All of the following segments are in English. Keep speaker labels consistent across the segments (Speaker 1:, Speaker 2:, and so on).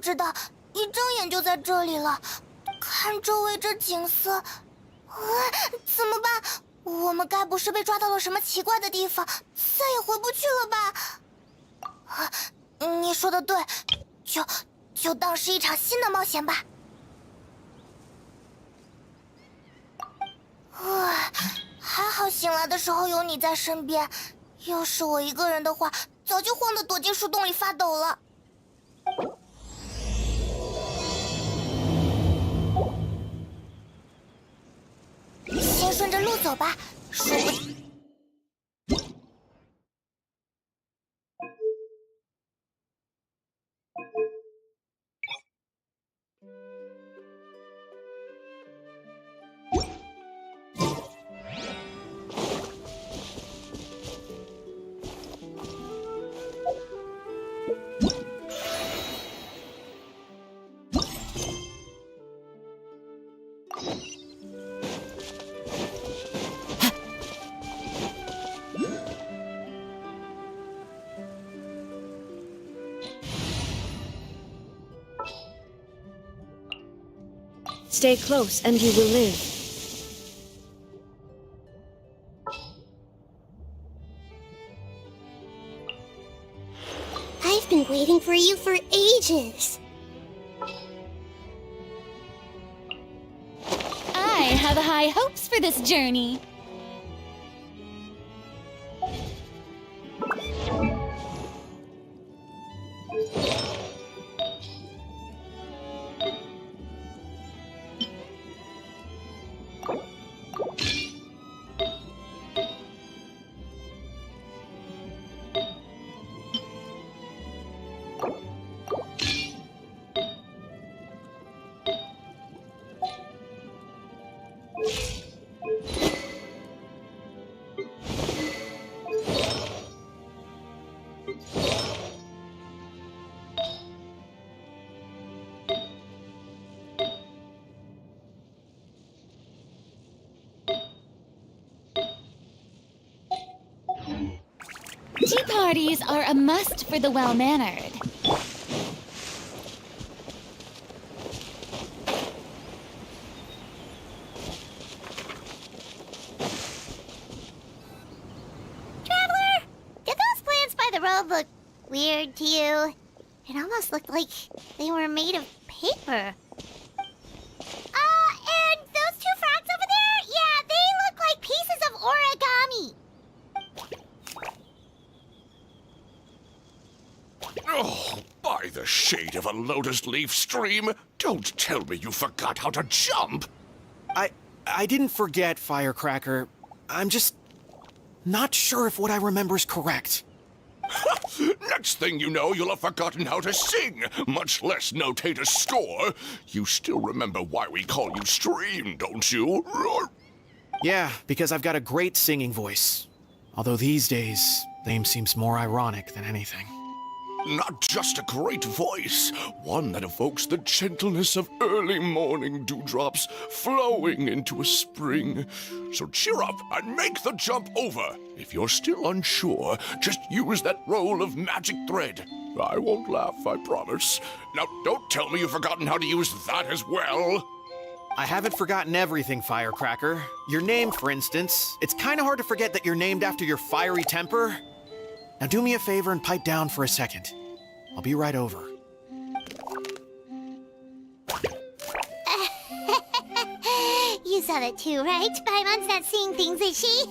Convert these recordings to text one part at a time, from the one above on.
Speaker 1: 知道，一睁眼就在这里了。看周围这景色，怎么办？我们该不是被抓到了什么奇怪的地方，再也回不去了吧？你说的对，就当是一场新的冒险吧。还好醒来的时候有你在身边，要是我一个人的话，早就慌得躲进树洞里发抖了。先顺着路走吧，说不定。
Speaker 2: Stay close and you will live.
Speaker 3: I've been waiting for you for ages.
Speaker 4: I have high hopes for this journey. Tea parties are a must for the well-mannered.
Speaker 3: Traveler, did those plants by the road look weird to you? It almost looked like they were made of paper. And those two frogs over there? Yeah, they look like pieces of origami.
Speaker 5: Oh, by the shade of a lotus leaf stream, don't tell me you forgot how to jump!
Speaker 6: I didn't forget, Firecracker. I'm just not sure if what I remember is correct.
Speaker 5: Next thing you know, you'll have forgotten how to sing, much less notate a score. You still remember why we call you Stream, don't you?
Speaker 6: Yeah, because I've got a great singing voice. Although these days, name seems more ironic than anything.
Speaker 5: Not just a great voice, one that evokes the gentleness of early morning dewdrops flowing into a spring. So cheer up and make the jump over. If you're still unsure, just use that roll of magic thread. I won't laugh, I promise. Now, don't tell me you've forgotten how to use that as well.
Speaker 6: I haven't forgotten everything, Firecracker. Your name, for instance. It's kind of hard to forget that you're named after your fiery temper. Now do me a favor and pipe down for a second. I'll be right over.
Speaker 3: You saw that too, right? Paimon's not seeing things, is she?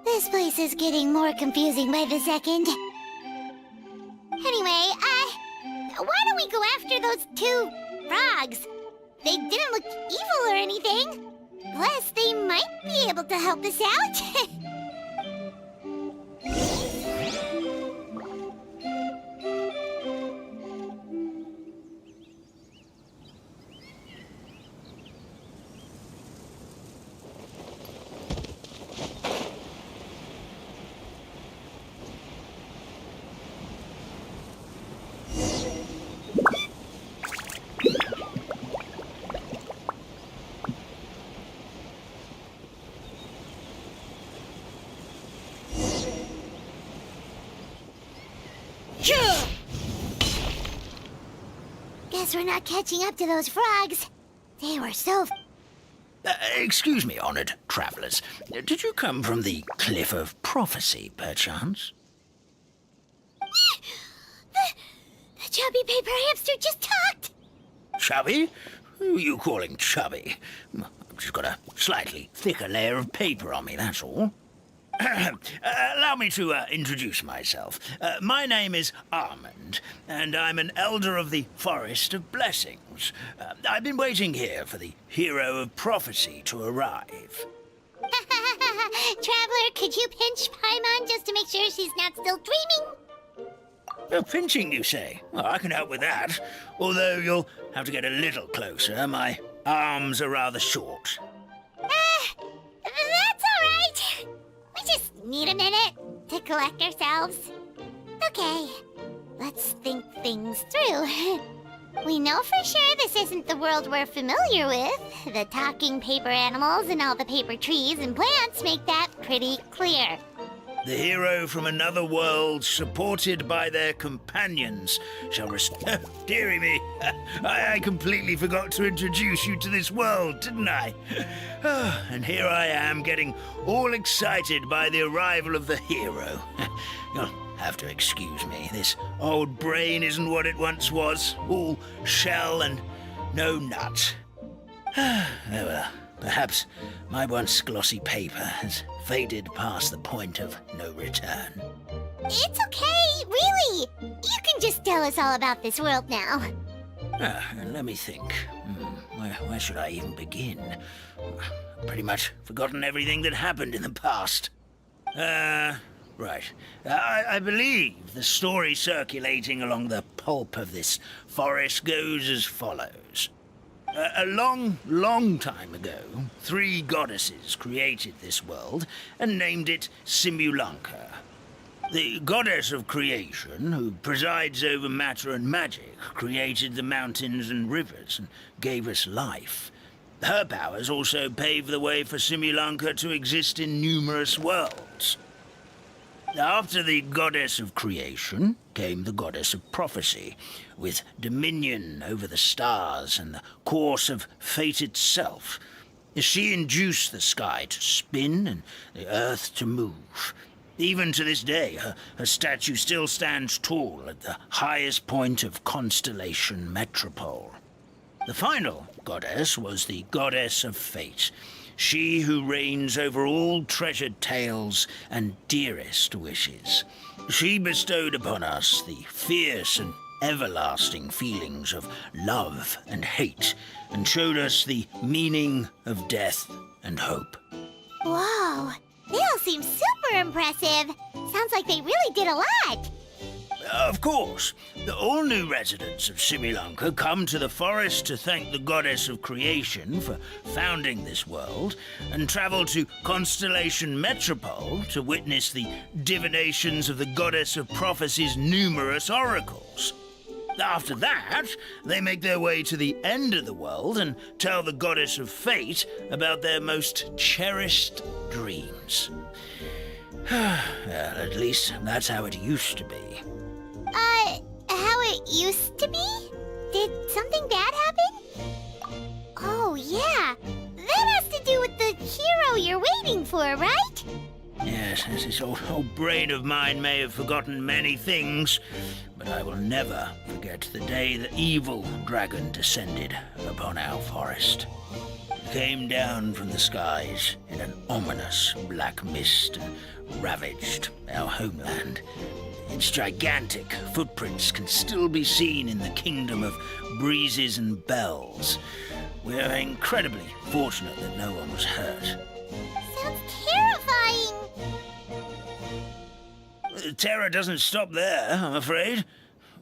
Speaker 3: This place is getting more confusing by the second. Anyway, why don't we go after those two frogs? They didn't look evil or anything. Plus, they might be able to help us out. guess we're not catching up to those frogs. They were so...
Speaker 7: Excuse me, honored travelers. Did you come from the Cliff of Prophecy, perchance?
Speaker 3: The chubby paper hamster just talked!
Speaker 7: Chubby? Who are you calling chubby? I've just got a slightly thicker layer of paper on me, that's all. Allow me to introduce myself. My name is Armand, and I'm an elder of the Forest of Blessings. I've been waiting here for the hero of prophecy to arrive.
Speaker 3: Traveler, could you pinch Paimon just to make sure she's not still dreaming?
Speaker 7: Pinching, you say? Well, I can help with that. Although you'll have to get a little closer. My arms are rather short.
Speaker 3: That's all right. We just need a minute to collect ourselves. Okay, let's think things through. We know for sure this isn't the world we're familiar with. The talking paper animals and all the paper trees and plants make that pretty clear.
Speaker 7: The hero from another world, supported by their companions, shall dearie me, I completely forgot to introduce you to this world, didn't I? And here I am, getting all excited by the arrival of the hero. You'll have to excuse me. This old brain isn't what it once was, all shell and no nut. Oh well. Perhaps my once glossy paper has faded past the point of no return.
Speaker 3: It's okay, really. You can just tell us all about this world now.
Speaker 7: Let me think. Where should I even begin? Pretty much forgotten everything that happened in the past. Right. I believe the story circulating along the pulp of this forest goes as follows. A long, long time ago, 3 goddesses created this world and named it Simulanka. The goddess of creation, who presides over matter and magic, created the mountains and rivers and gave us life. Her powers also paved the way for Simulanka to exist in numerous worlds. After the goddess of creation came the goddess of prophecy, with dominion over the stars and the course of fate itself. She induced the sky to spin and the earth to move. Even to this day, her statue still stands tall at the highest point of Constellation Metropole. The final goddess was the goddess of fate, she who reigns over all treasured tales and dearest wishes. She bestowed upon us the fierce and everlasting feelings of love and hate, and showed us the meaning of death and hope.
Speaker 3: Whoa, they all seem super impressive. Sounds like they really did a lot.
Speaker 7: Of course, all new residents of Simulanka come to the forest to thank the goddess of creation for founding this world, and travel to Constellation Metropole to witness the divinations of the goddess of prophecy's numerous oracles. After that, they make their way to the end of the world and tell the goddess of fate about their most cherished dreams. Well, at least that's how it used to be.
Speaker 3: How it used to be? Did something bad happen? Oh, yeah. That has to do with the hero you're waiting for, right?
Speaker 7: Yes, this old brain of mine may have forgotten many things, but I will never forget the day the evil dragon descended upon our forest. It came down from the skies in an ominous black mist and ravaged our homeland. Its gigantic footprints can still be seen in the kingdom of breezes and bells. We're incredibly fortunate that no one was hurt.
Speaker 3: Sounds terrifying.
Speaker 7: Terror doesn't stop there, I'm afraid.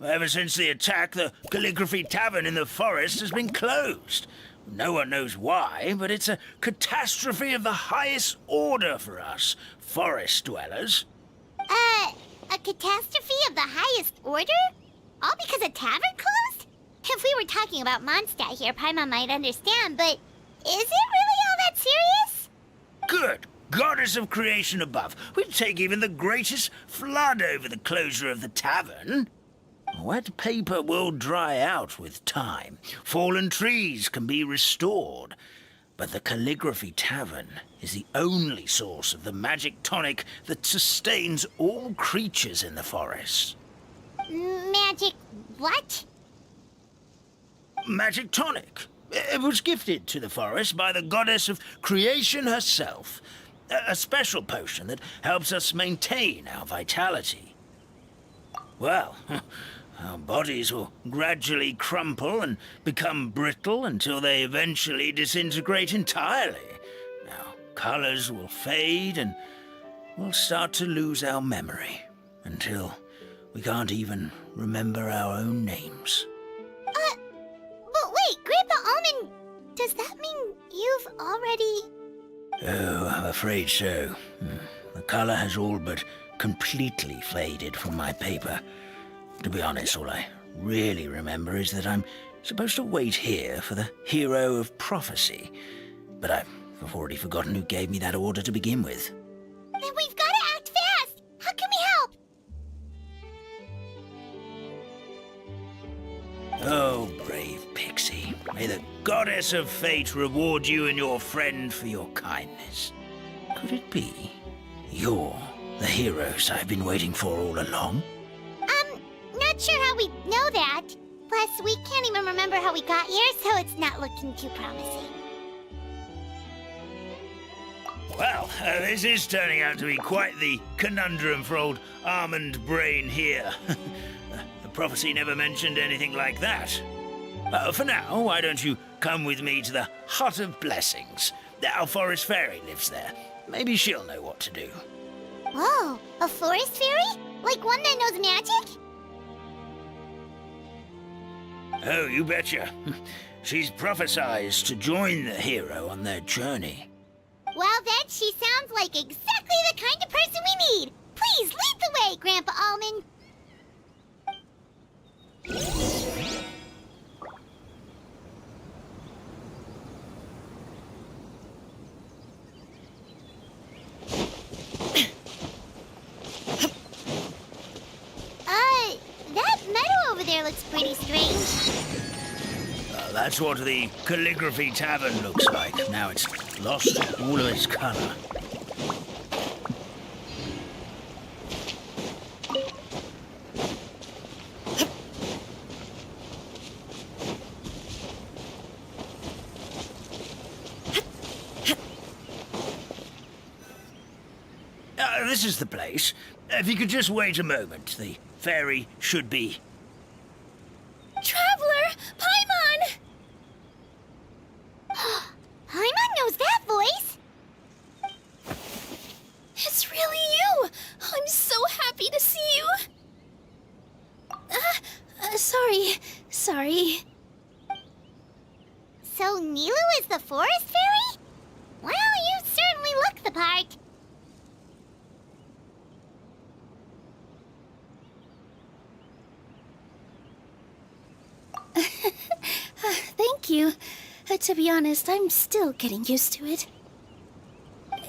Speaker 7: Ever since the attack, the Calligraphy Tavern in the forest has been closed. No one knows why, but it's a catastrophe of the highest order for us, forest dwellers.
Speaker 3: A catastrophe of the highest order? All because a tavern closed? If we were talking about Mondstadt here, Paimon might understand, but is it really all that serious?
Speaker 7: Good. Goddess of creation above. We'd take even the greatest flood over the closure of the tavern. Wet paper will dry out with time. Fallen trees can be restored. But the Calligraphy Tavern is the only source of the magic tonic that sustains all creatures in the forest.
Speaker 3: Magic what?
Speaker 7: Magic tonic. It was gifted to the forest by the goddess of creation herself. A special potion that helps us maintain our vitality. Well, our bodies will gradually crumple and become brittle until they eventually disintegrate entirely. Our colors will fade and we'll start to lose our memory until we can't even remember our own names.
Speaker 3: But wait, Grandpa Almond, does that mean you've already...
Speaker 7: Oh, I'm afraid so. The color has all but completely faded from my paper. To be honest, all I really remember is that I'm supposed to wait here for the hero of prophecy. But I've already forgotten who gave me that order to begin with.
Speaker 3: Then we've got to act fast! How can we help?
Speaker 7: Oh, brave Pixie. May the goddess of fate reward you and your friend for your kindness. Could it be you're the heroes I've been waiting for all along?
Speaker 3: Not sure how we know that. Plus, we can't even remember how we got here, so it's not looking too promising.
Speaker 7: Well, this is turning out to be quite the conundrum for old Almond Brain here. The prophecy never mentioned anything like that. For now, why don't you come with me to the Hut of Blessings? Our forest fairy lives there. Maybe she'll know what to do.
Speaker 3: Whoa, a forest fairy? Like one that knows magic?
Speaker 7: Oh, you betcha. She's prophesized to join the hero on their journey.
Speaker 3: Well then, she sounds like exactly the kind of person we need. Please lead the way, Grandpa Almond. That meadow over there looks pretty strange.
Speaker 7: That's what the Calligraphy Tavern looks like. Now it's lost all of its color. This is the place. If you could just wait a moment, the fairy should be...
Speaker 3: Traveler! Paimon! Paimon knows that voice! It's really you! I'm so happy to see you! Sorry. So Nilu is the forest fairy? Well, you certainly look the part. Thank you. To be honest, I'm still getting used to it.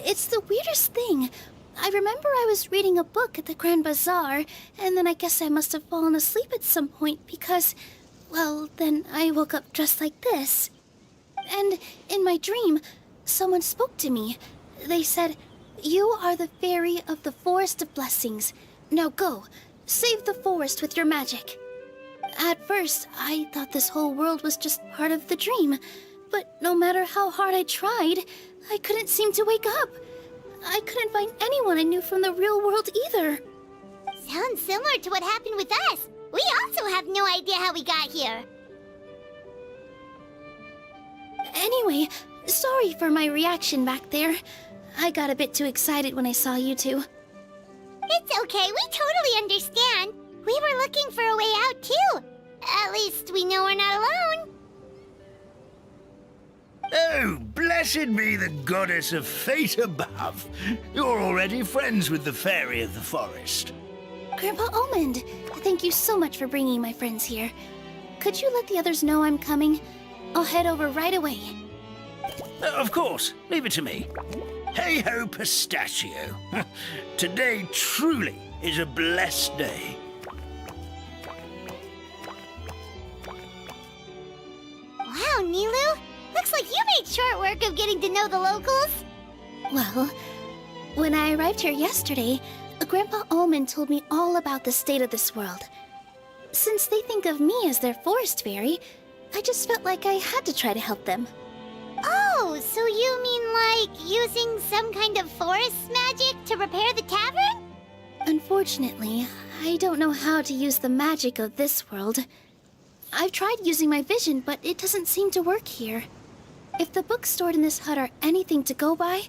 Speaker 3: It's the weirdest thing. I remember I was reading a book at the Grand Bazaar, and then I guess I must have fallen asleep at some point because, well, then I woke up dressed like this. And in my dream, someone spoke to me. They said, "You are the fairy of the Forest of Blessings. Now go, save the forest with your magic." At first, I thought this whole world was just part of the dream, but no matter how hard I tried, I couldn't seem to wake up. I couldn't find anyone I knew from the real world either. Sounds similar to what happened with us. We also have no idea how we got here. Anyway, sorry for my reaction back there. I got a bit too excited when I saw you two. It's okay, we totally understand. We were looking for a way out, too. At least we know we're not alone.
Speaker 7: Oh, blessed be the goddess of fate above. You're already friends with the fairy of the forest.
Speaker 3: Grandpa Almond, thank you so much for bringing my friends here. Could you let the others know I'm coming? I'll head over right away.
Speaker 7: Of course, leave it to me. Hey-ho, pistachio. Today truly is a blessed day.
Speaker 3: Nilu. Looks like you made short work of getting to know the locals.
Speaker 8: Well, when I arrived here yesterday, Grandpa Almond told me all about the state of this world. Since they think of me as their forest fairy, I just felt like I had to try to help them.
Speaker 3: Oh, so you mean like using some kind of forest magic to repair the tavern?
Speaker 8: Unfortunately, I don't know how to use the magic of this world. I've tried using my vision, but it doesn't seem to work here. If the books stored in this hut are anything to go by,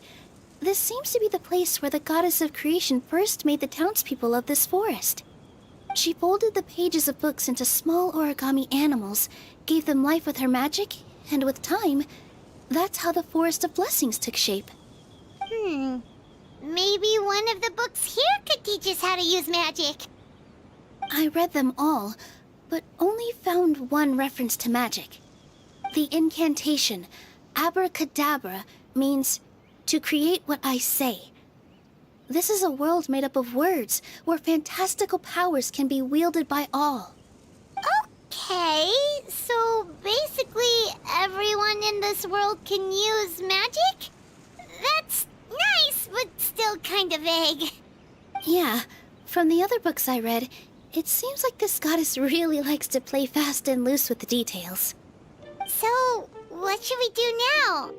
Speaker 8: this seems to be the place where the goddess of creation first made the townspeople of this forest. She folded the pages of books into small origami animals, gave them life with her magic, and with time, that's how the Forest of Blessings took shape.
Speaker 3: Maybe one of the books here could teach us how to use magic.
Speaker 8: I read them all, but only found one reference to magic. The incantation, abracadabra, means to create what I say. This is a world made up of words, where fantastical powers can be wielded by all.
Speaker 3: Okay, so basically everyone in this world can use magic? That's nice, but still kind of vague.
Speaker 8: Yeah, from the other books I read, it seems like this goddess really likes to play fast and loose with the details.
Speaker 3: So, what should we do now?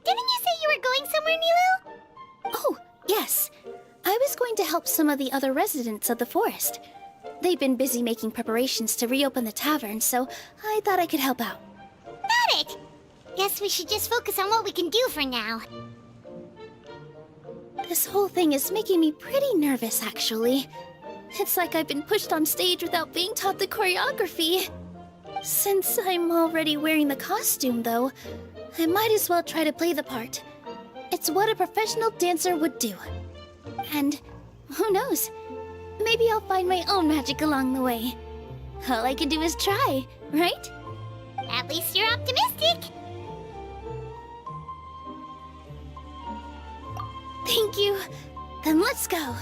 Speaker 3: Didn't you say you were going somewhere, Nilu?
Speaker 8: Oh, yes. I was going to help some of the other residents of the forest. They've been busy making preparations to reopen the tavern, so I thought I could help out.
Speaker 3: Got it! Guess we should just focus on what we can do for now.
Speaker 8: This whole thing is making me pretty nervous, actually. It's like I've been pushed on stage without being taught the choreography. Since I'm already wearing the costume, though, I might as well try to play the part. It's what a professional dancer would do. And who knows? Maybe I'll find my own magic along the way. All I can do is try, right?
Speaker 3: At least you're optimistic.
Speaker 8: Thank you. Then let's go.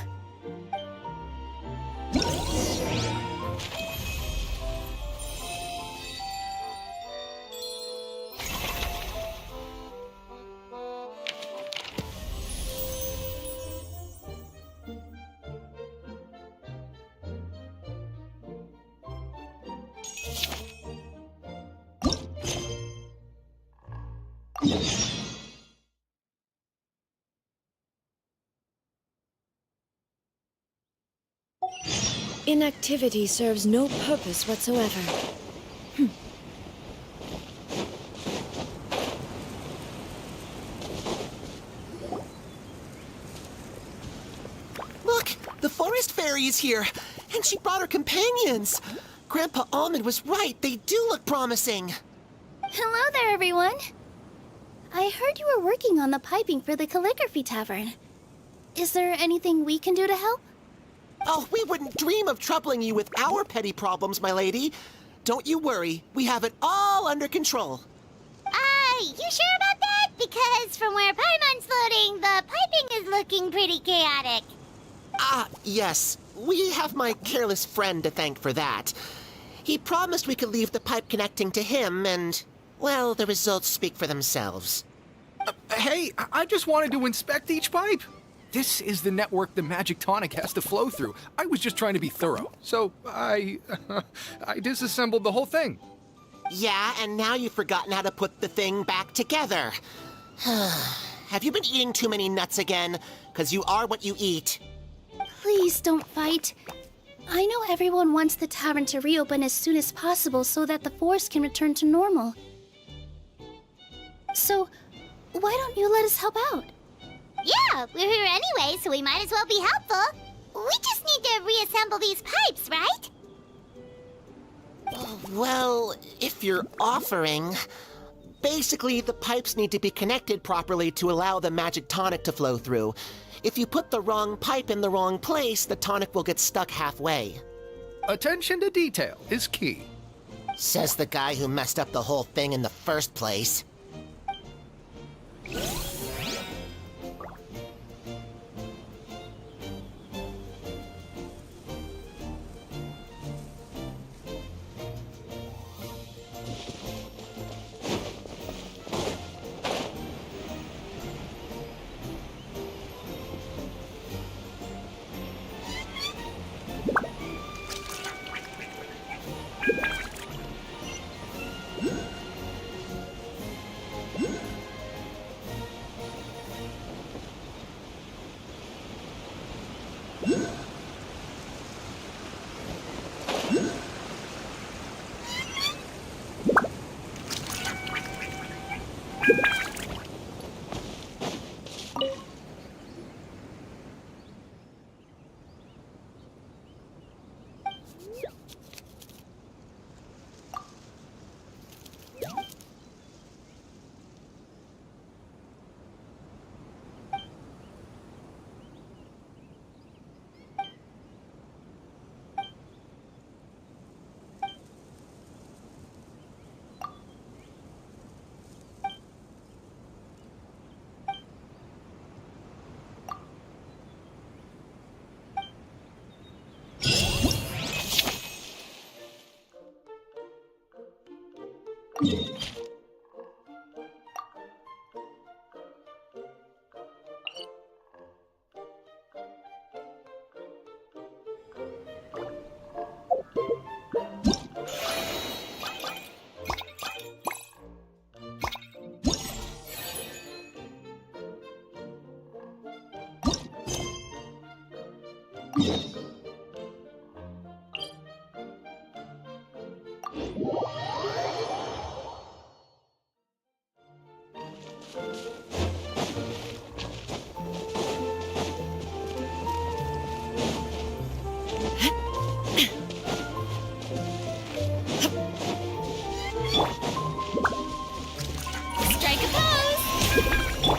Speaker 2: Inactivity serves no purpose whatsoever.
Speaker 9: Look, the forest fairy is here, and she brought her companions. Grandpa Almond was right. They do look promising.
Speaker 8: Hello there, everyone. I heard you were working on the piping for the calligraphy tavern. Is there anything we can do to help?
Speaker 9: Oh, we wouldn't dream of troubling you with our petty problems, my lady. Don't you worry. We have it all under control.
Speaker 3: You sure about that? Because from where Paimon's floating, the piping is looking pretty chaotic.
Speaker 9: Yes. We have my careless friend to thank for that. He promised we could leave the pipe connecting to him, and, well, the results speak for themselves.
Speaker 10: Hey, I just wanted to inspect each pipe. This is the network the magic tonic has to flow through. I was just trying to be thorough, so I disassembled the whole thing.
Speaker 9: Yeah, and now you've forgotten how to put the thing back together. Have you been eating too many nuts again? 'Cause you are what you eat.
Speaker 8: Please don't fight. I know everyone wants the tavern to reopen as soon as possible so that the forest can return to normal. So, why don't you let us help out?
Speaker 3: Yeah, we're here anyway, so we might as well be helpful. We just need to reassemble these pipes, right?
Speaker 9: Well, if you're offering... Basically, the pipes need to be connected properly to allow the magic tonic to flow through. If you put the wrong pipe in the wrong place, the tonic will get stuck halfway.
Speaker 10: Attention to detail is key.
Speaker 9: Says the guy who messed up the whole thing in the first place.
Speaker 4: Strike a pose!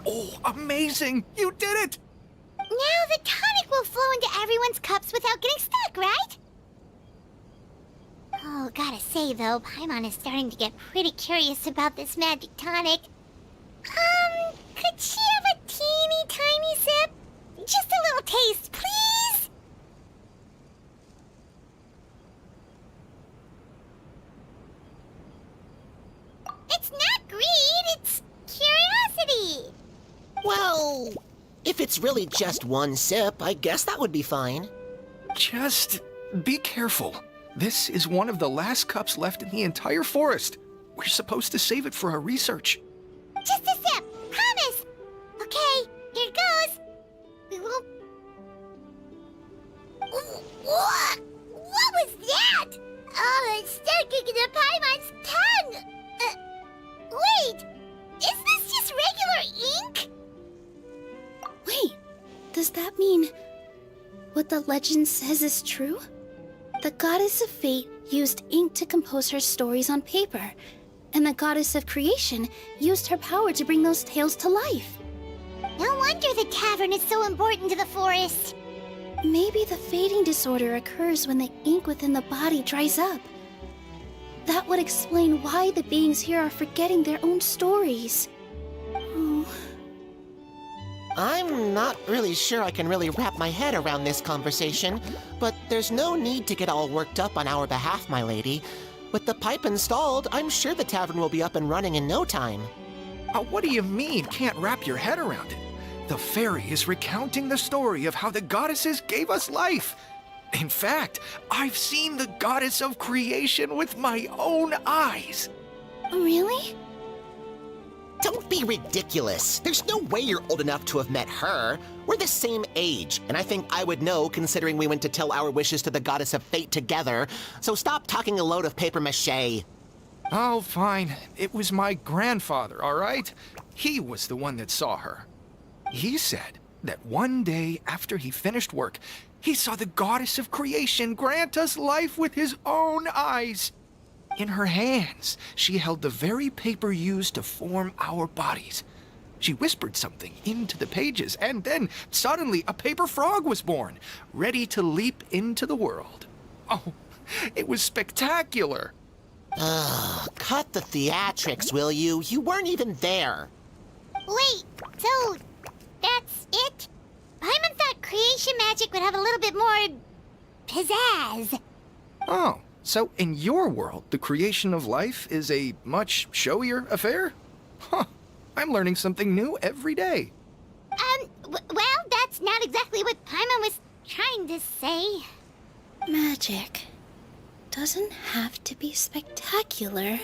Speaker 10: Oh, amazing! You did it!
Speaker 3: Now the tonic will flow into everyone's cups without getting stuck, right? Oh, gotta say though, Paimon is starting to get pretty curious about this magic tonic. Could she have a teeny tiny sip? Just a little taste, please? It's not greed, it's curiosity.
Speaker 9: Well, if it's really just one sip, I guess that would be fine.
Speaker 10: Just be careful. This is one of the last cups left in the entire forest. We're supposed to save it for our research.
Speaker 3: Just a sip, promise. Okay, here goes. We won't. What? What was that? Oh, it's sticking in the Paimon's tongue. Wait, is this just regular ink?
Speaker 8: Wait, does that mean what the legend says is true? The goddess of fate used ink to compose her stories on paper, and the goddess of creation used her power to bring those tales to life.
Speaker 3: No wonder the tavern is so important to the forest.
Speaker 8: Maybe the fading disorder occurs when the ink within the body dries up. That would explain why the beings here are forgetting their own stories. Oh.
Speaker 9: I'm not really sure I can really wrap my head around this conversation, but there's no need to get all worked up on our behalf, my lady. With the pipe installed, I'm sure the tavern will be up and running in no time.
Speaker 10: What do you mean, can't wrap your head around it? The fairy is recounting the story of how the goddesses gave us life. In fact, I've seen the goddess of creation with my own eyes.
Speaker 8: Really?
Speaker 9: Don't be ridiculous. There's no way you're old enough to have met her. We're the same age, and I think I would know considering we went to tell our wishes to the goddess of fate together. So stop talking a load of papier-mâché.
Speaker 10: Oh, fine. It was my grandfather, all right? He was the one that saw her. He said that one day after he finished work, he saw the goddess of creation grant us life with his own eyes. In her hands, she held the very paper used to form our bodies. She whispered something into the pages, and then suddenly a paper frog was born, ready to leap into the world. Oh, it was spectacular.
Speaker 9: Ugh, cut the theatrics, will you? You weren't even there.
Speaker 3: Wait, so that's it? Paimon thought creation magic would have a little bit more pizzazz.
Speaker 10: Oh, so in your world, the creation of life is a much showier affair? Huh, I'm learning something new every day.
Speaker 3: Well, that's not exactly what Paimon was trying to say.
Speaker 8: Magic doesn't have to be spectacular.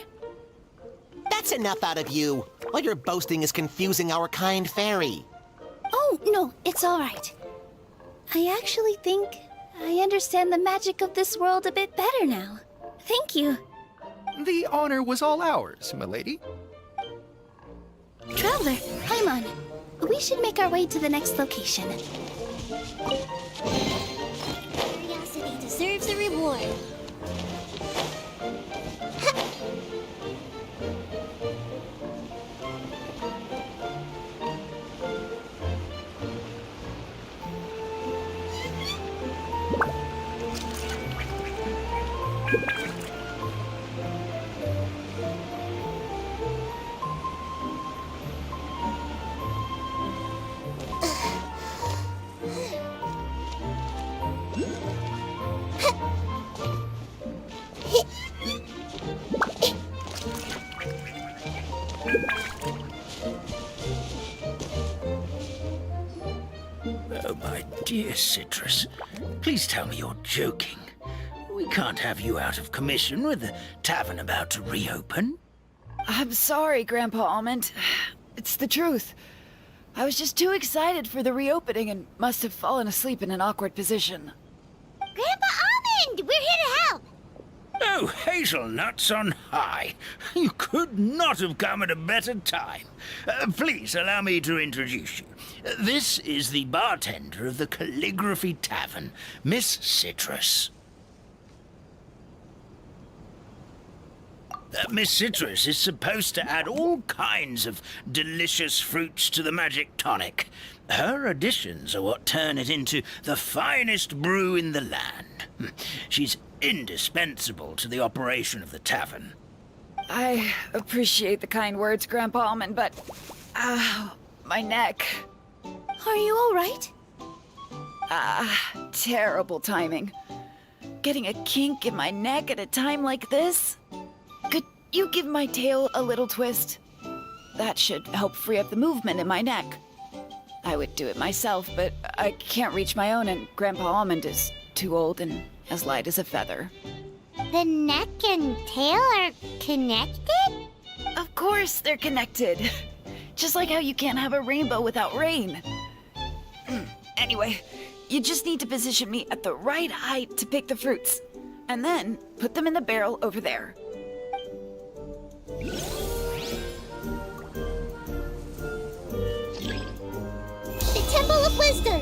Speaker 9: That's enough out of you. All your boasting is confusing our kind fairy.
Speaker 8: Oh, no, it's all right. I actually think I understand the magic of this world a bit better now. Thank you.
Speaker 10: The honor was all ours, milady.
Speaker 8: Traveler, Paimon, we should make our way to the next location.
Speaker 3: Curiosity deserves a reward.
Speaker 7: Oh, my dear Citrus, please tell me you're joking. We can't have you out of commission with the tavern about to reopen.
Speaker 2: I'm sorry, Grandpa Almond. It's the truth. I was just too excited for the reopening and must have fallen asleep in an awkward position.
Speaker 3: Grandpa Almond, we're here to help.
Speaker 7: Oh, hazelnuts on high. You could not have come at a better time. Please allow me to introduce you. This is the bartender of the Calligraphy Tavern, Miss Citrus. Miss Citrus is supposed to add all kinds of delicious fruits to the magic tonic. Her additions are what turn it into the finest brew in the land. She's indispensable to the operation of the tavern.
Speaker 2: I appreciate the kind words, Grandpa Almond, but Ow, my neck.
Speaker 8: Are you all right?
Speaker 2: Terrible timing. Getting a kink in my neck at a time like this? Could you give my tail a little twist? That should help free up the movement in my neck. I would do it myself, but I can't reach my own, and Grandpa Almond is too old and as light as a feather.
Speaker 3: The neck and tail are connected?
Speaker 2: Of course they're connected. Just like how you can't have a rainbow without rain. Anyway, you just need to position me at the right height to pick the fruits, and then put them in the barrel over there.
Speaker 3: The Temple of Wisdom!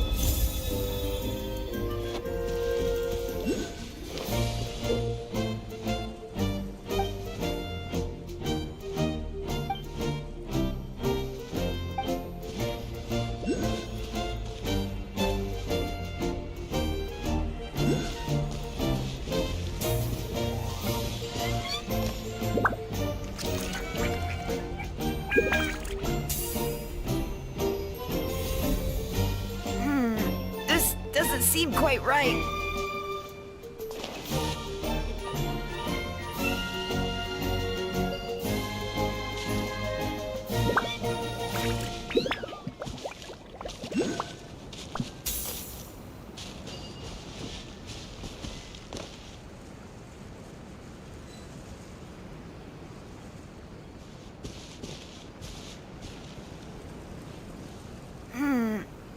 Speaker 2: This doesn't seem quite right.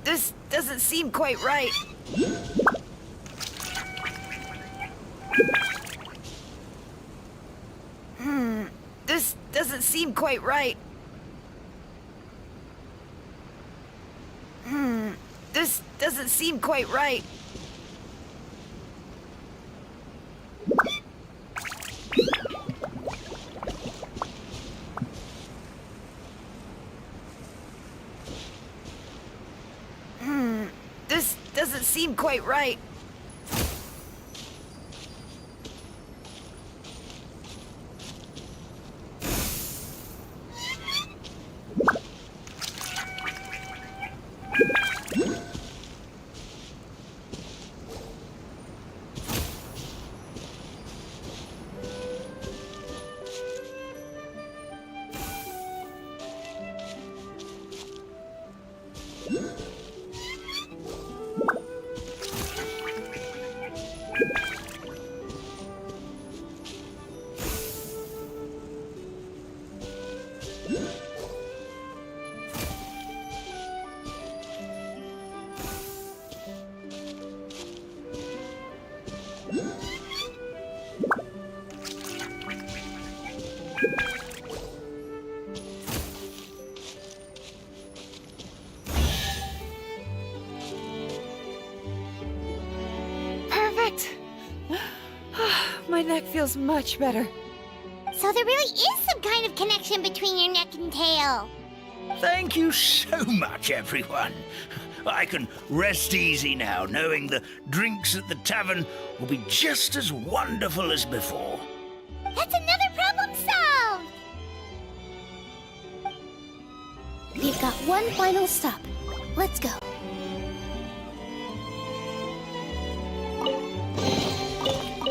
Speaker 2: This doesn't seem quite right. This doesn't seem quite right. This doesn't seem quite right. This doesn't seem quite right. Perfect. My neck feels much better.
Speaker 3: So there really is some kind of connection between your neck and tail.
Speaker 7: Thank you so much, everyone. I can rest easy now, knowing the drinks at the tavern will be just as wonderful as before.
Speaker 3: That's another problem solved!
Speaker 8: We've got one final stop. Let's go.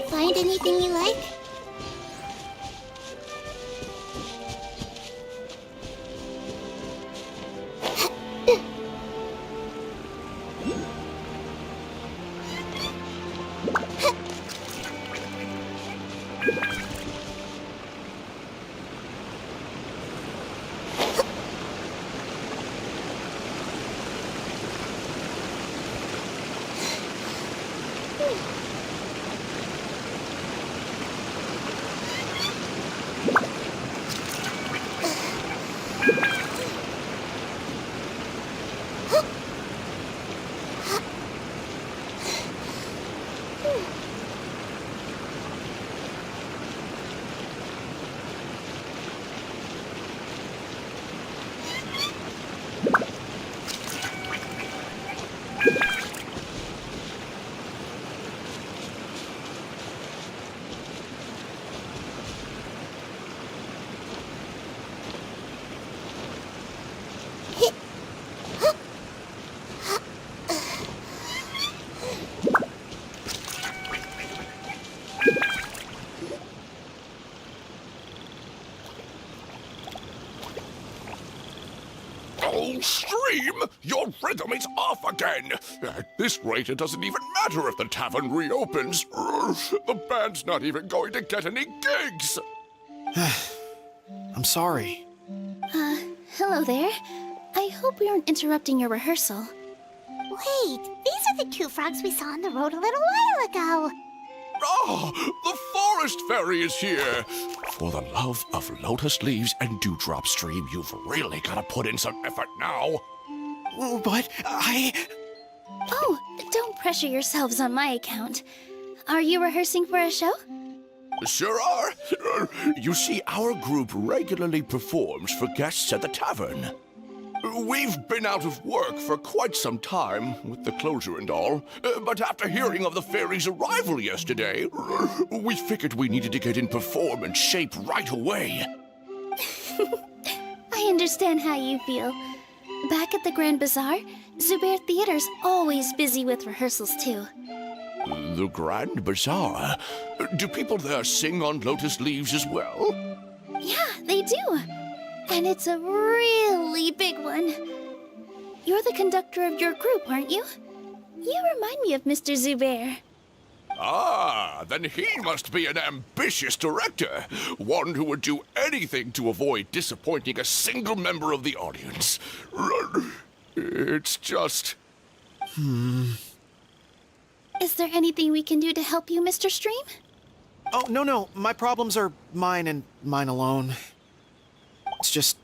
Speaker 3: Find anything you like?
Speaker 5: Stream, your rhythm is off again. At this rate, it doesn't even matter if the tavern reopens. The band's not even going to get any gigs.
Speaker 6: I'm sorry.
Speaker 8: Hello there. I hope we aren't interrupting your rehearsal.
Speaker 3: Wait, these are the two frogs we saw on the road a little while ago.
Speaker 5: Ah, the forest fairy is here. For the love of lotus leaves and dewdrop stream, you've really got to put in some effort now.
Speaker 6: But
Speaker 8: Oh, don't pressure yourselves on my account. Are you rehearsing for a show?
Speaker 5: Sure are. You see, our group regularly performs for guests at the tavern. We've been out of work for quite some time, with the closure and all, but after hearing of the fairy's arrival yesterday, we figured we needed to get in performance shape right away.
Speaker 8: I understand how you feel. Back at the Grand Bazaar, Zubair Theater's always busy with rehearsals too.
Speaker 5: The Grand Bazaar? Do people there sing on lotus leaves as well?
Speaker 8: Yeah, they do. And it's a really big one. You're the conductor of your group, aren't you? You remind me of Mr. Zubair.
Speaker 5: Ah, then he must be an ambitious director. One who would do anything to avoid disappointing a single member of the audience. It's just...
Speaker 8: Is there anything we can do to help you, Mr. Stream?
Speaker 6: Oh, no. My problems are mine and mine alone. It's just,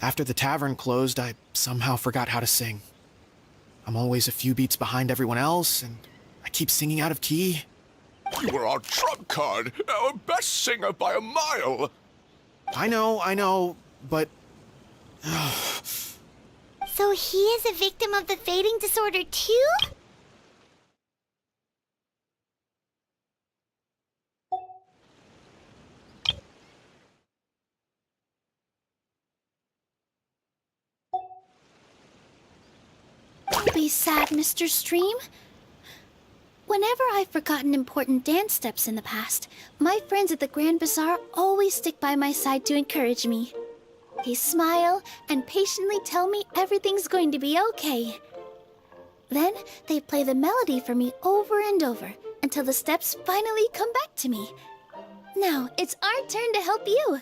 Speaker 6: after the tavern closed, I somehow forgot how to sing. I'm always a few beats behind everyone else, and I keep singing out of key.
Speaker 5: You were our trump card, our best singer by a mile.
Speaker 6: I know, but...
Speaker 3: So he is a victim of the fading disorder too?
Speaker 8: Don't be sad, Mr. Stream. Whenever I've forgotten important dance steps in the past, my friends at the Grand Bazaar always stick by my side to encourage me. They smile and patiently tell me everything's going to be okay. Then they play the melody for me over and over until the steps finally come back to me. Now it's our turn to help you.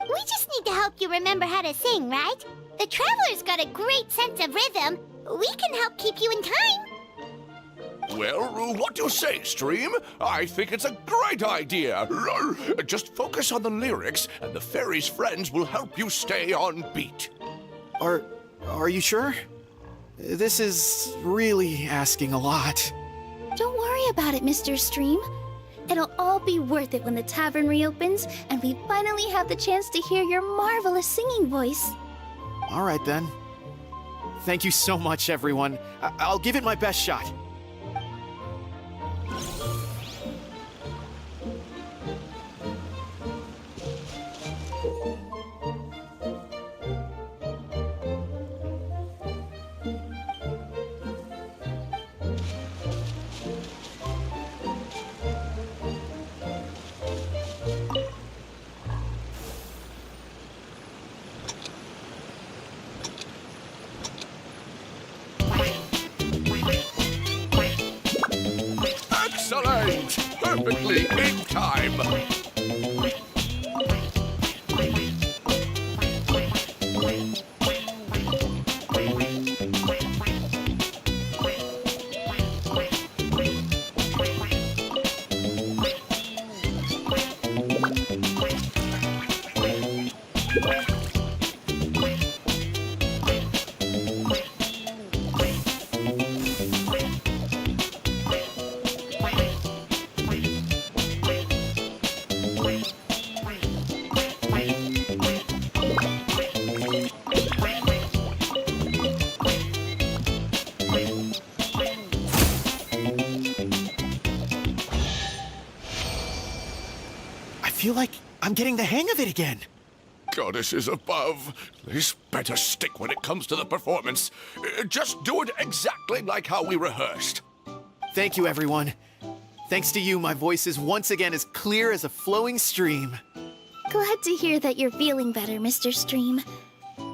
Speaker 3: We just need to help you remember how to sing, right? The Traveler's got a great sense of rhythm. We can help keep you in time.
Speaker 5: Well, what do you say, Stream? I think it's a great idea. Just focus on the lyrics, and the fairy's friends will help you stay on beat.
Speaker 6: Are you sure? This is really asking a lot.
Speaker 8: Don't worry about it, Mr. Stream. It'll all be worth it when the tavern reopens and we finally have the chance to hear your marvelous singing voice.
Speaker 6: All right, then. Thank you so much, everyone. I'll give it my best shot.
Speaker 5: Excellent! Perfectly in time!
Speaker 6: I feel like I'm getting the hang of it again.
Speaker 5: Goddesses above, this better stick when it comes to the performance. Just do it exactly like how we rehearsed.
Speaker 6: Thank you, everyone. Thanks to you, my voice is once again as clear as a flowing stream.
Speaker 8: Glad to hear that you're feeling better, Mr. Stream.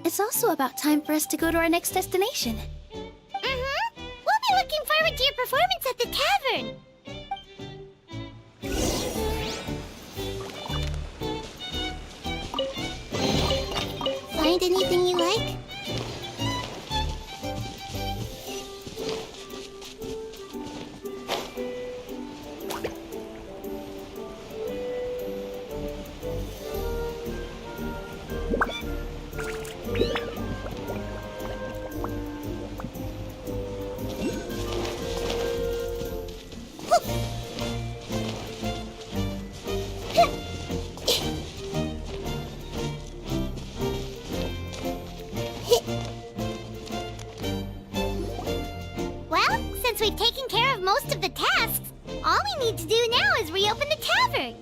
Speaker 8: it's also about time for us to go to our next destination.
Speaker 3: Mm-hmm. We'll be looking forward to your performance at the tavern. Find anything you like? Well, since we've taken care of most of the tasks, all we need to do now is reopen the tavern.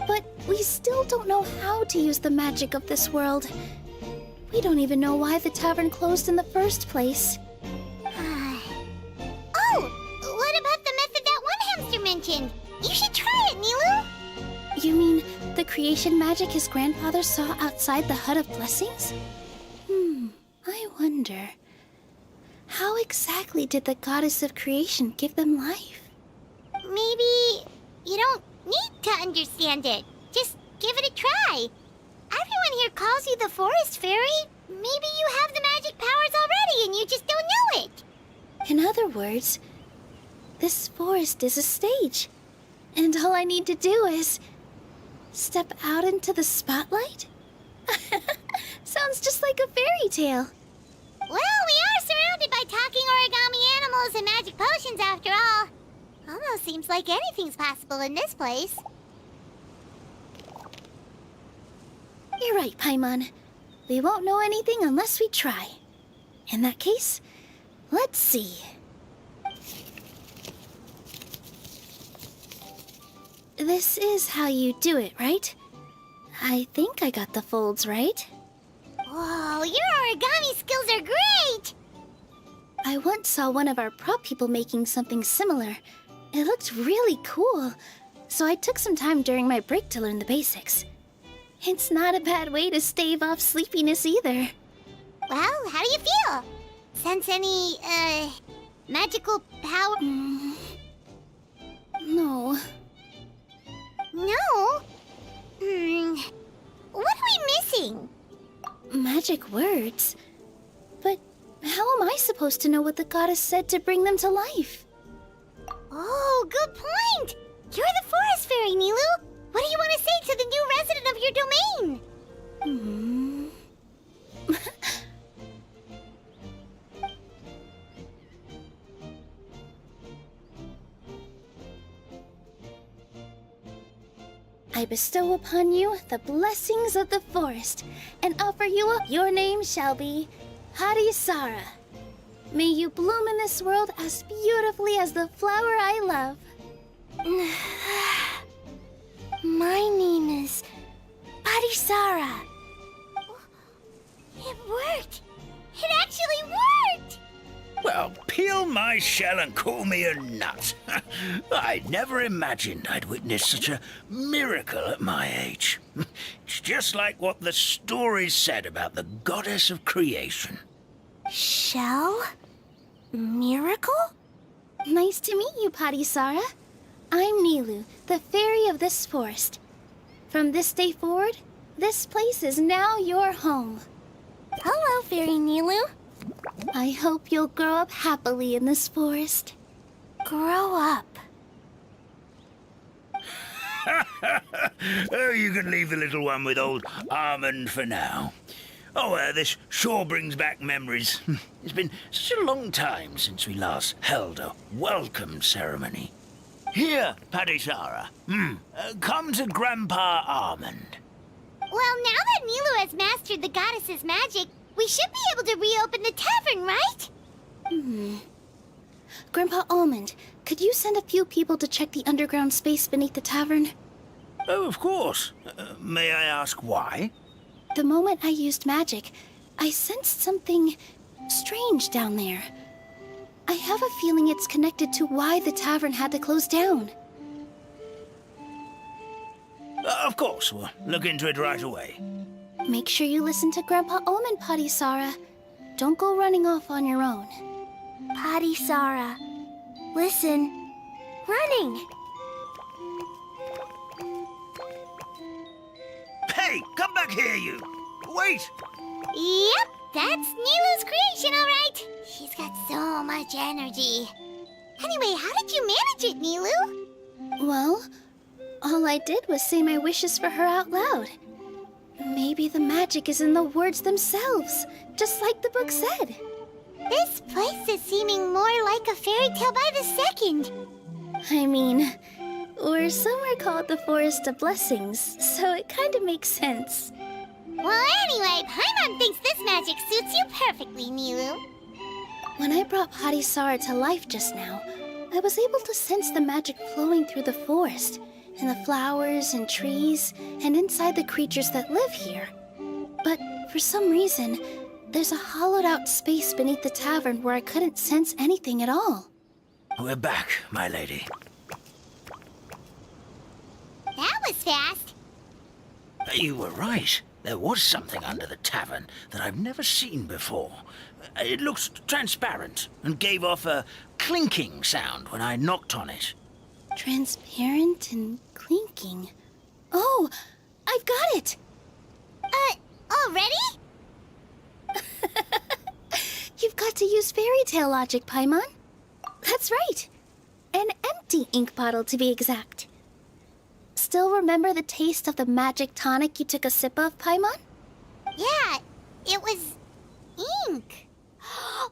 Speaker 8: But we still don't know how to use the magic of this world. We don't even know why the tavern closed in the first place.
Speaker 3: Oh, what about the method that one hamster mentioned? You should try it, Nilu.
Speaker 8: You mean the creation magic his grandfather saw outside the Hut of Blessings? I wonder. How exactly did the goddess of creation give them life?
Speaker 3: Maybe you don't need to understand it. Just give it a try. Everyone here calls you the Forest Fairy. Maybe you have the magic powers already and you just don't know it.
Speaker 8: In other words, this forest is a stage. And all I need to do is step out into the spotlight? Sounds just like a fairy tale.
Speaker 3: Well, we are surrounded by talking origami animals and magic potions after all. Almost seems like anything's possible in this place.
Speaker 8: You're right, Paimon. We won't know anything unless we try. In that case, let's see. This is how you do it, right? I think I got the folds right.
Speaker 3: Whoa, your origami skills are great!
Speaker 8: I once saw one of our prop people making something similar. It looked really cool, so I took some time during my break to learn the basics. It's not a bad way to stave off sleepiness either.
Speaker 3: Well, how do you feel? Sense any, magical power?
Speaker 8: No.
Speaker 3: No? What are we missing?
Speaker 8: Magic words? But how am I supposed to know what the goddess said to bring them to life?
Speaker 3: Oh, good point! You're the Forest Fairy, Nilu! What do you want to say to the new resident of your domain?
Speaker 8: I bestow upon you the blessings of the forest, and offer you up your name shall be Harisara. May you bloom in this world as beautifully as the flower I love. My name is Harisara.
Speaker 3: It worked! It actually worked!
Speaker 7: Well, peel my shell and call me a nut. I'd never imagined I'd witness such a miracle at my age. It's just like what the stories said about the goddess of creation.
Speaker 8: Shell? Miracle? Nice to meet you, Harisara. I'm Nilu, the fairy of this forest. From this day forward, this place is now your home. Hello, Fairy Nilu. I hope you'll grow up happily in this forest. Grow up.
Speaker 7: Oh, you can leave the little one with old Almond for now. Oh, this sure brings back memories. It's been such a long time since we last held a welcome ceremony. Here, Padisara. Come to Grandpa Almond.
Speaker 3: Well, now that Nilu has mastered the goddess's magic, we should be able to reopen the tavern, right?
Speaker 8: Grandpa Almond, could you send a few people to check the underground space beneath the tavern?
Speaker 7: Oh, of course. May I ask why?
Speaker 8: The moment I used magic, I sensed something strange down there. I have a feeling it's connected to why the tavern had to close down.
Speaker 7: Of course, we'll look into it right away.
Speaker 8: Make sure you listen to Grandpa Omen, Potty Sara. Don't go running off on your own.
Speaker 1: Potty Sara. Listen. Running.
Speaker 7: Hey, come back here, you! Wait!
Speaker 3: Yep, that's Nilu's creation, all right. She's got so much energy. Anyway, how did you manage it, Nilu?
Speaker 8: Well, all I did was say my wishes for her out loud. Maybe the magic is in the words themselves, just like the book said.
Speaker 3: This place is seeming more like a fairy tale by the second.
Speaker 8: I mean, we're somewhere called the Forest of Blessings, so it kind of makes sense.
Speaker 3: Well, anyway, Paimon thinks this magic suits you perfectly, Nilu.
Speaker 8: When I brought Potty Sara to life just now, I was able to sense the magic flowing through the forest, in the flowers and trees, and inside the creatures that live here. But for some reason, there's a hollowed-out space beneath the tavern where I couldn't sense anything at all.
Speaker 7: We're back, my lady.
Speaker 3: That was fast.
Speaker 7: You were right. There was something under the tavern that I've never seen before. It looked transparent and gave off a clinking sound when I knocked on it.
Speaker 8: Transparent and clinking. Oh, I've got it!
Speaker 3: Already?
Speaker 8: You've got to use fairy tale logic, Paimon. That's right. An empty ink bottle, to be exact. Still remember the taste of the magic tonic you took a sip of, Paimon?
Speaker 3: Yeah, it was ink. Oh,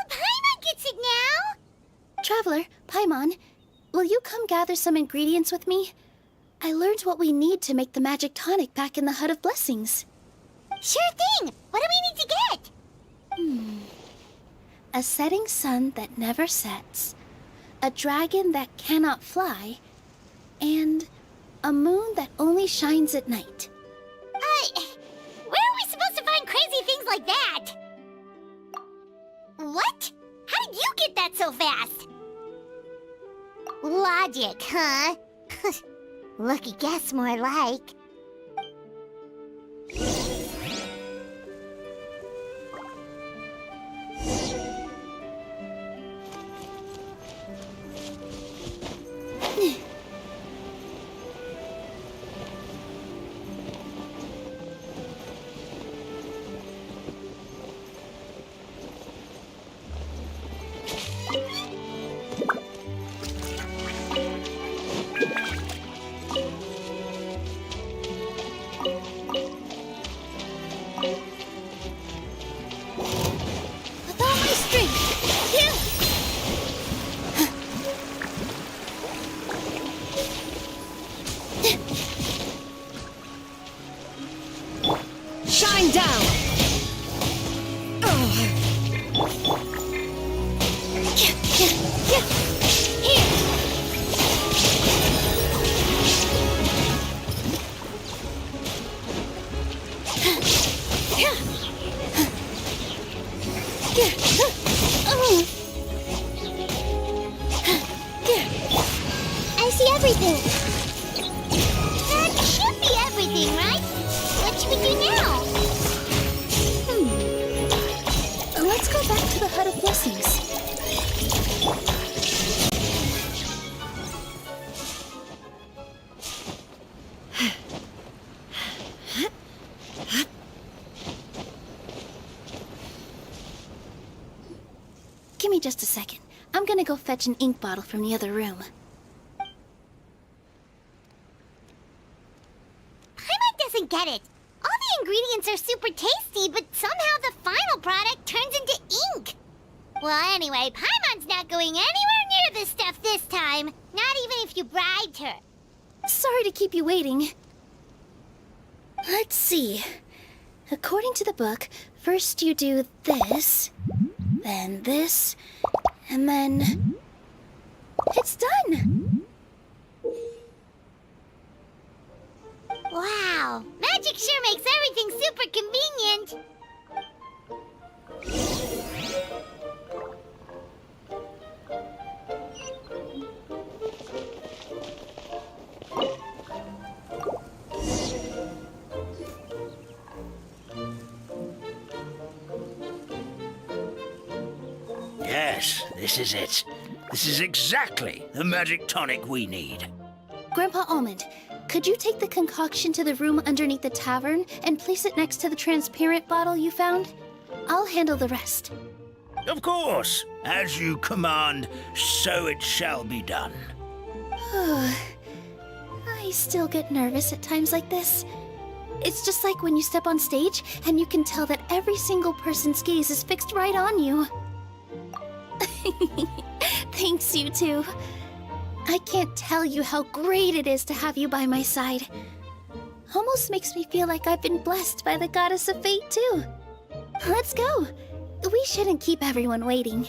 Speaker 3: Paimon gets it now!
Speaker 8: Traveler, Paimon, will you come gather some ingredients with me? I learned what we need to make the magic tonic back in the Hut of Blessings.
Speaker 3: Sure thing! What do we need to get?
Speaker 8: A setting sun that never sets, a dragon that cannot fly, and a moon that only shines at night.
Speaker 3: Where are we supposed to find crazy things like that? What? How did you get that so fast? Logic, huh? Lucky guess, more like.
Speaker 8: With all my strength! Shine down!
Speaker 3: I see everything. That should be everything, right? What should we do now?
Speaker 8: Let's go back to the Hut of Blessings. Give me just a second. I'm gonna go fetch an ink bottle from the other room.
Speaker 3: Paimon doesn't get it. All the ingredients are super tasty, but somehow the final product turns into ink. Well, anyway, Paimon's not going anywhere near this stuff this time. Not even if you bribed her.
Speaker 8: Sorry to keep you waiting. Let's see. According to the book, first you do this, then this, and then... It's done!
Speaker 3: Wow, magic sure makes everything super convenient.
Speaker 7: Yes, this is it. This is exactly the magic tonic we need.
Speaker 8: Grandpa Almond, could you take the concoction to the room underneath the tavern and place it next to the transparent bottle you found? I'll handle the rest.
Speaker 7: Of course. As you command, so it shall be done.
Speaker 8: I still get nervous at times like this. It's just like when you step on stage and you can tell that every single person's gaze is fixed right on you. Thanks, you two. I can't tell you how great it is to have you by my side. Almost makes me feel like I've been blessed by the goddess of fate, too. Let's go. We shouldn't keep everyone waiting.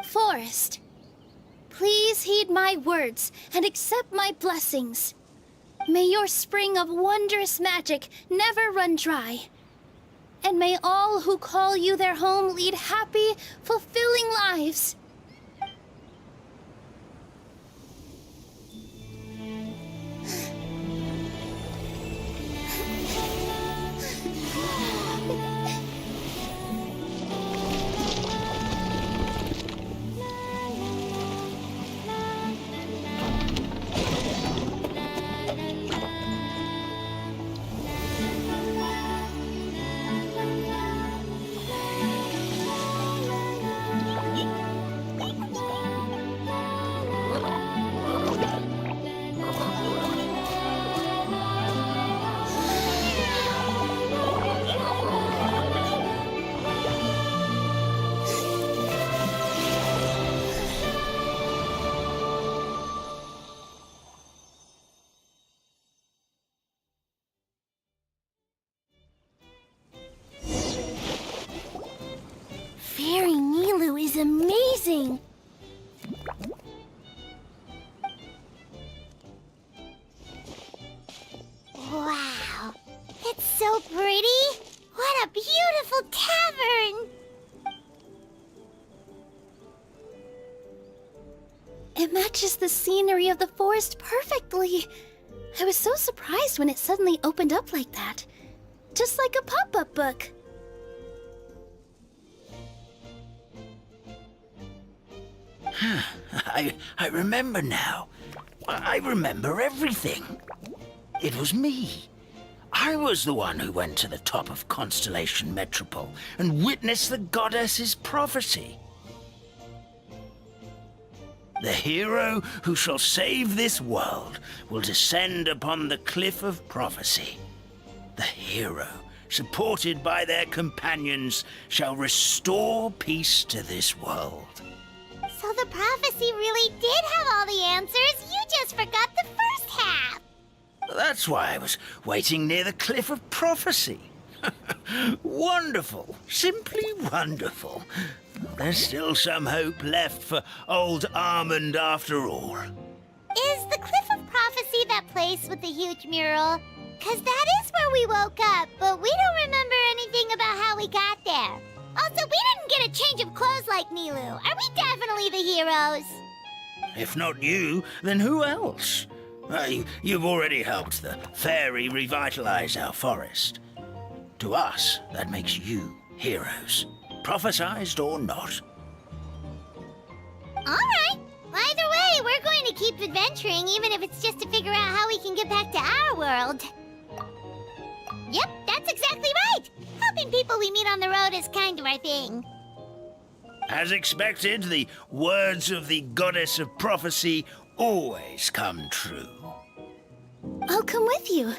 Speaker 8: Forest, please heed my words and accept my blessings. May your spring of wondrous magic never run dry. And may all who call you their home lead happy, fulfilling lives. Fairy Nilu is amazing!
Speaker 3: Wow, it's so pretty! What a beautiful tavern!
Speaker 8: It matches the scenery of the forest perfectly. I was so surprised when it suddenly opened up like that. Just like a pop-up book.
Speaker 7: I remember now. I remember everything. It was me. I was the one who went to the top of Constellation Metropole and witnessed the goddess's prophecy. The hero who shall save this world will descend upon the cliff of prophecy. The hero, supported by their companions, shall restore peace to this world.
Speaker 3: So the prophecy really did have all the answers. You just forgot the first half.
Speaker 7: That's why I was waiting near the cliff of prophecy. Wonderful. Simply wonderful. There's still some hope left for old Almond after all.
Speaker 3: Is the Cliff of Prophecy that place with the huge mural? 'Cause that is where we woke up, but we don't remember anything about how we got there. Also, we didn't get a change of clothes like Nilu. Are we definitely the heroes?
Speaker 7: If not you, then who else? You've already helped the fairy revitalize our forest. To us, that makes you heroes, prophesized or not.
Speaker 3: All right. Either way, we're going to keep adventuring, even if it's just to figure out how we can get back to our world. Yep, that's exactly right. Helping people we meet on the road is kind of our thing.
Speaker 7: As expected, the words of the goddess of prophecy always come true.
Speaker 8: I'll come with you.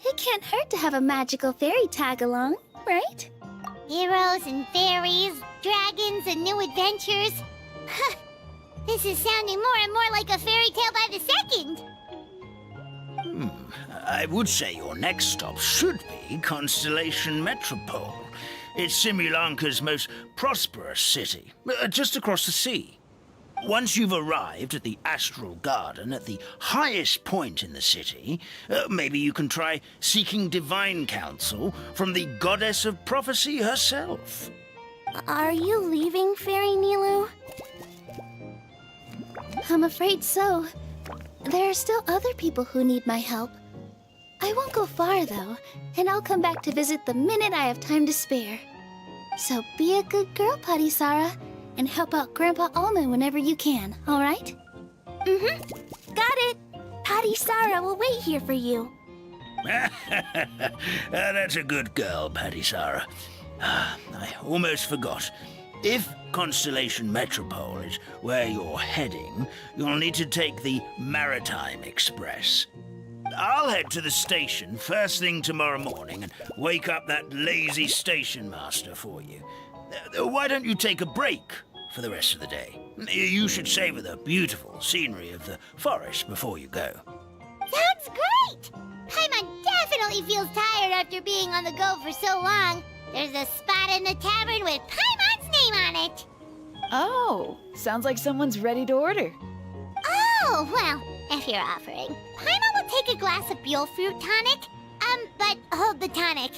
Speaker 8: It can't hurt to have a magical fairy tag along, right?
Speaker 3: Heroes and fairies, dragons and new adventures. This is sounding more and more like a fairy tale by the second.
Speaker 7: I would say your next stop should be Constellation Metropole. It's Simulanka's most prosperous city, just across the sea. Once you've arrived at the Astral Garden at the highest point in the city, maybe you can try seeking divine counsel from the goddess of prophecy herself.
Speaker 3: Are you leaving, Fairy Nilu?
Speaker 8: I'm afraid so. There are still other people who need my help. I won't go far, though, and I'll come back to visit the minute I have time to spare. So be a good girl, Patisara, and help out Grandpa Almond whenever you can, all right?
Speaker 3: Mm-hmm. Got it. Patisara will wait here for you.
Speaker 7: That's a good girl, Patisara. I almost forgot. If Constellation Metropole is where you're heading, you'll need to take the Maritime Express. I'll head to the station first thing tomorrow morning and wake up that lazy station master for you. Why don't you take a break for the rest of the day? You should savor the beautiful scenery of the forest before you go.
Speaker 3: Sounds great! Paimon definitely feels tired after being on the go for so long. There's a spot in the tavern with Paimon's name on it.
Speaker 2: Oh, sounds like someone's ready to order.
Speaker 3: Oh, well, if you're offering, Paimon will take a glass of Buell fruit tonic. But hold the tonic.